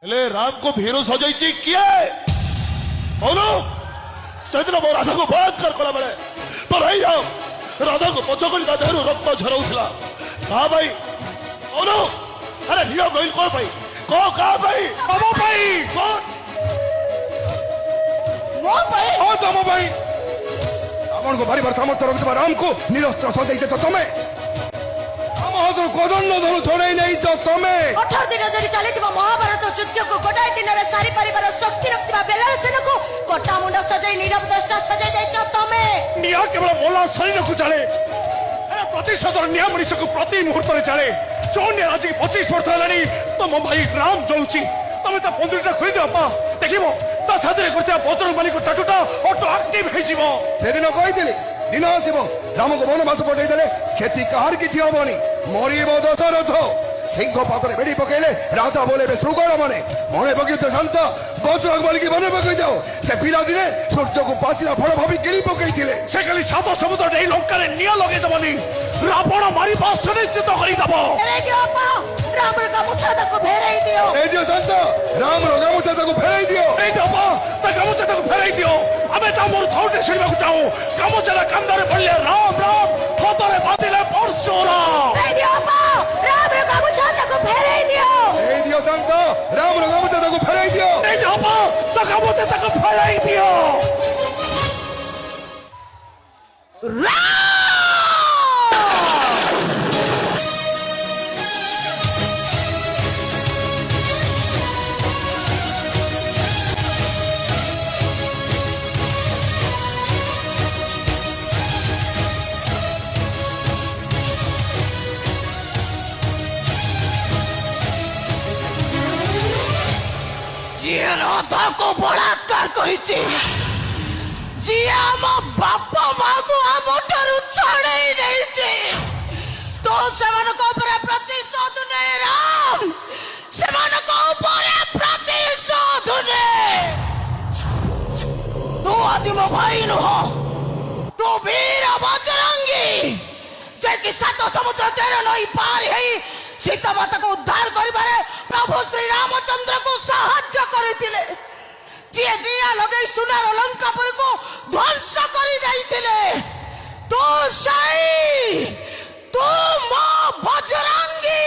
हेले राम को भीरू सजाई किए बोलो सेदिन मो राधा को बलात्कार कला बेले तो रही जाओ राधा को पछ कर देहरु रक्त झराउला कहा भाई बोलो अरे नियो गइल को भाई को कहा भाई तम भाई कौन मो भाई ओ तम भाई रावण को भारी सामर्थ्य रखुवा राम को निरस्त्र सजाई तो तुम कदन्न धनु थोड़े नहीं तो तुम्हें 18 दिन धरी चली महाभारत युद्ध को गोटाए दिन में सारी परिवार शक्ति रखा बेलार सेन को कटा मुंड सजाई नीरव दृष्टा सजाई देछ तमे निया केवल बोला शरीर को चले अरे प्रतिशोधर निया मनुष्य को प्रति मुहूर्त में चले चौन आज 25 वर्ष है तुम भाई राम जाऊँगी तुम ता पंजुरीटा खोली दियो अपा देखिबो ता छाती करते बजरंग बली को टाटुटा ऑटो एक्टिव हेजिबो सेदिन कहिथिले दिन आसब राम को वनवास पठे क्षति कहार किसी हेनी मरब दशरथ सिंह पाखरे बेड़ी पकड़े राजा बोले श्रुगण मैंने मन पकड़ शांत बजरंग बली की मन पकड़ दो से पिला दिने सूर्य को पाचिला फल भावी गिरी पकई से खाली सात समुद्र नहीं लंका निया लगे दबनी रावण मारी सुनिश्चित करदेव राम गामुछा फेरई दियो शांत राम गामुछा फेरई दियो गामुछा फेरई दियो आमे मोर थौटे शुणा चाहूँ गामुछा कंदरे पड़े राम राम हाथरे बांधिले परशुराम दियो शांत राम गामुछा फेरई दियो गामुछा फेरई दियो राधा को बलात्कार करिछि जी आम बाप माँ को आम छड़े नहीं तो प्रतिशोध ने राम से प्रतिशोध ने तू आज मो भाई नुह तू वीर बजरंगी जे सात समुद्र 13 नई पार है सीता माता को उद्धार करिबारे प्रभु श्री रामचंद्र को साहाय्य करथिले जे निया लगे सुनार लंकापुरी को ध्वंस करि जाइथिले तो सही तू मां बजरंगी